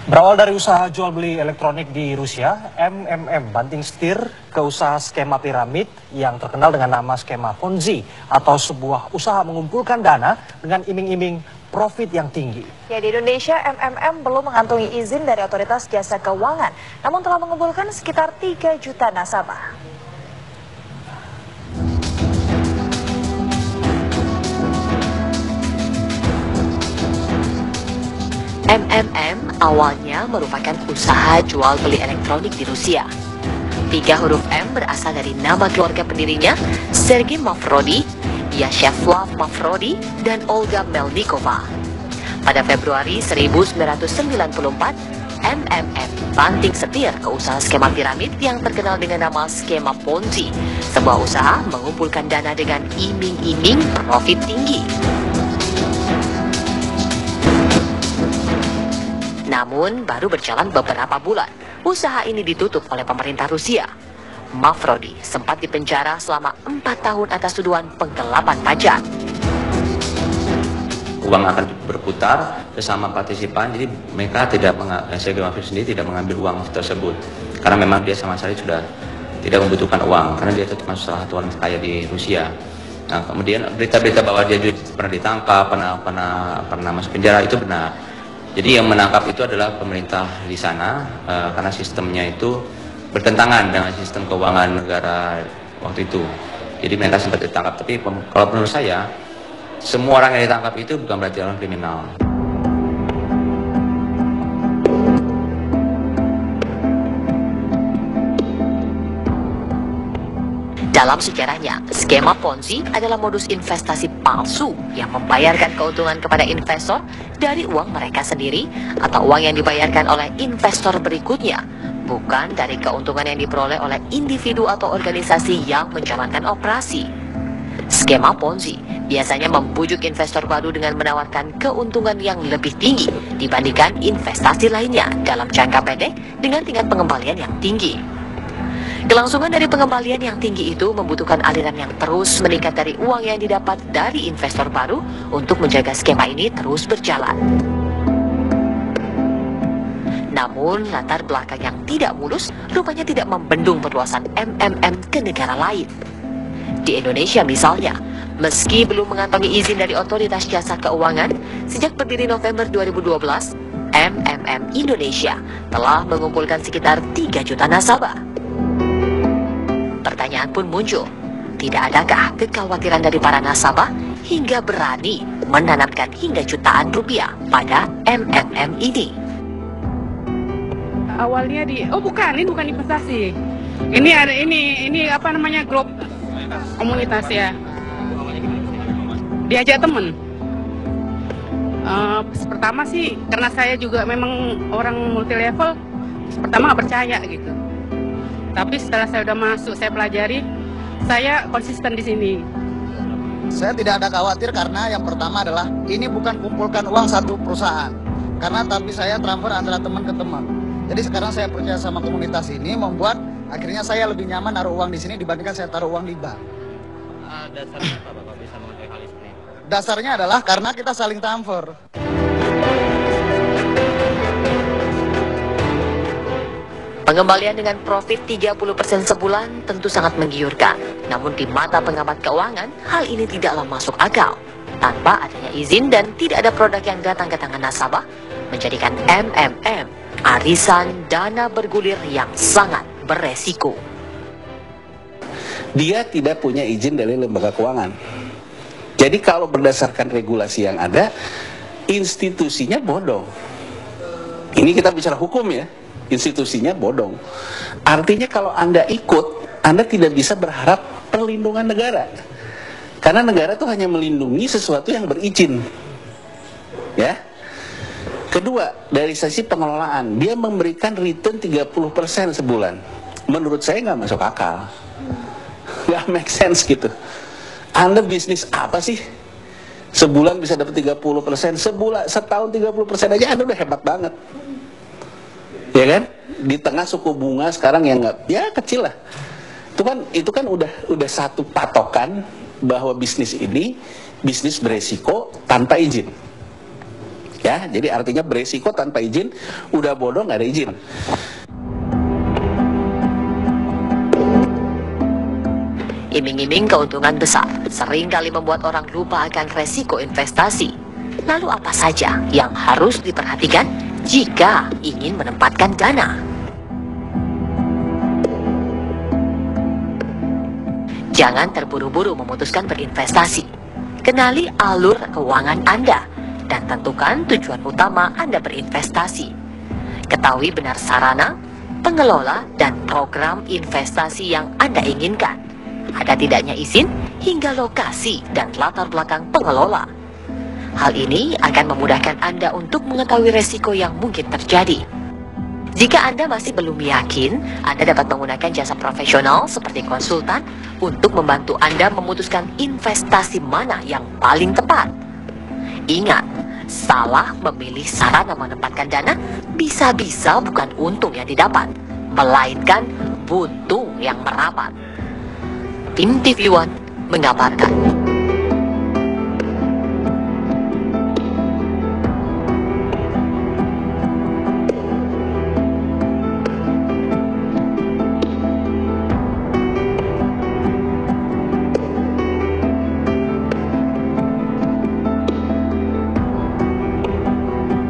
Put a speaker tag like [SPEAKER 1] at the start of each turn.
[SPEAKER 1] Berawal dari usaha jual beli elektronik di Rusia, MMM banting setir ke usaha skema piramid yang terkenal dengan nama skema Ponzi atau sebuah usaha mengumpulkan dana dengan iming-iming profit yang tinggi.
[SPEAKER 2] Ya, di Indonesia MMM belum mengantongi izin dari Otoritas Jasa Keuangan, namun telah mengumpulkan sekitar 3 juta nasabah. MMM awalnya merupakan usaha jual beli elektronik di Rusia. 3 huruf M berasal dari nama keluarga pendirinya, Sergei Mavrodii, Yashevlav Mavrodii, dan Olga Melnikova. Pada Februari 1994, MMM banting setir ke usaha skema piramid yang terkenal dengan nama skema Ponzi, sebuah usaha mengumpulkan dana dengan iming-iming profit tinggi. Namun, baru berjalan beberapa bulan, usaha ini ditutup oleh pemerintah Rusia. Mavrodii sempat dipenjara selama 4 tahun atas tuduhan penggelapan pajak.
[SPEAKER 3] Uang akan berputar bersama partisipan, jadi mereka Sergei Mavrodii sendiri tidak mengambil uang tersebut. Karena memang dia sama sekali sudah tidak membutuhkan uang, karena dia itu termasuk salah satu orang kaya di Rusia. Nah, kemudian berita-berita bahwa dia pernah ditangkap, pernah masuk penjara, itu benar. Jadi yang menangkap itu adalah pemerintah di sana, karena sistemnya itu bertentangan dengan sistem keuangan negara waktu itu. Jadi mereka sempat ditangkap, tapi kalau menurut saya, semua orang yang ditangkap itu bukan berarti orang kriminal.
[SPEAKER 2] Dalam sejarahnya, skema Ponzi adalah modus investasi palsu yang membayarkan keuntungan kepada investor dari uang mereka sendiri atau uang yang dibayarkan oleh investor berikutnya, bukan dari keuntungan yang diperoleh oleh individu atau organisasi yang menjalankan operasi. Skema Ponzi biasanya membujuk investor baru dengan menawarkan keuntungan yang lebih tinggi dibandingkan investasi lainnya dalam jangka pendek dengan tingkat pengembalian yang tinggi. Kelangsungan dari pengembalian yang tinggi itu membutuhkan aliran yang terus meningkat dari uang yang didapat dari investor baru untuk menjaga skema ini terus berjalan. Namun, latar belakang yang tidak mulus rupanya tidak membendung perluasan MMM ke negara lain. Di Indonesia misalnya, meski belum mengantongi izin dari Otoritas Jasa Keuangan, sejak berdiri November 2012, MMM Indonesia telah mengumpulkan sekitar 3 juta nasabah. Pertanyaan pun muncul, tidak adakah kekhawatiran dari para nasabah hingga berani menanamkan hingga jutaan rupiah pada MMM ini?
[SPEAKER 4] Awalnya ini bukan investasi. Ini ada ini apa namanya, grup komunitas ya. Diajak temen. Pertama sih karena saya juga memang orang multi level, pertama nggak percaya gitu. Tapi setelah saya udah masuk, saya pelajari, saya konsisten di sini.
[SPEAKER 5] Saya tidak ada khawatir karena yang pertama adalah ini bukan kumpulkan uang satu perusahaan. Karena tapi saya transfer antara teman ke teman. Jadi sekarang saya percaya sama komunitas ini membuat akhirnya saya lebih nyaman naruh uang di sini dibandingkan saya taruh uang di bank.
[SPEAKER 6] Dasarnya apa Bapak bisa mengetahui hal ini?
[SPEAKER 5] Dasarnya adalah karena kita saling transfer.
[SPEAKER 2] Pengembalian dengan profit 30% sebulan tentu sangat menggiurkan. Namun di mata pengamat keuangan, hal ini tidaklah masuk akal. Tanpa adanya izin dan tidak ada produk yang datang ke tangan nasabah, menjadikan MMM arisan dana bergulir yang sangat beresiko.
[SPEAKER 7] Dia tidak punya izin dari lembaga keuangan. Jadi kalau berdasarkan regulasi yang ada, institusinya bodong. Ini kita bicara hukum ya. Institusinya bodong. Artinya kalau Anda ikut, Anda tidak bisa berharap perlindungan negara. Karena negara itu hanya melindungi sesuatu yang berizin. Ya. Kedua, dari sisi pengelolaan, dia memberikan return 30% sebulan. Menurut saya nggak masuk akal. Nggak make sense gitu. Anda bisnis apa sih? Sebulan bisa dapat 30%, setahun 30% aja Anda udah hebat banget. Ya kan, di tengah suku bunga sekarang yang nggak, ya kecil lah. Itu kan udah satu patokan bahwa bisnis ini bisnis beresiko tanpa izin. Ya, jadi artinya beresiko tanpa izin, udah bodoh nggak ada izin.
[SPEAKER 2] Iming-iming keuntungan besar seringkali membuat orang lupa akan resiko investasi. Lalu apa saja yang harus diperhatikan jika ingin menempatkan dana? Jangan terburu-buru memutuskan berinvestasi. Kenali alur keuangan Anda dan tentukan tujuan utama Anda berinvestasi. Ketahui benar sarana, pengelola, dan program investasi yang Anda inginkan. Ada tidaknya izin hingga lokasi dan latar belakang pengelola. Hal ini akan memudahkan Anda untuk mengetahui resiko yang mungkin terjadi. Jika Anda masih belum yakin, Anda dapat menggunakan jasa profesional seperti konsultan untuk membantu Anda memutuskan investasi mana yang paling tepat. Ingat, salah memilih sarana menempatkan dana bisa-bisa bukan untung yang didapat, melainkan buntung yang merapat. Tim TV One mengabarkan.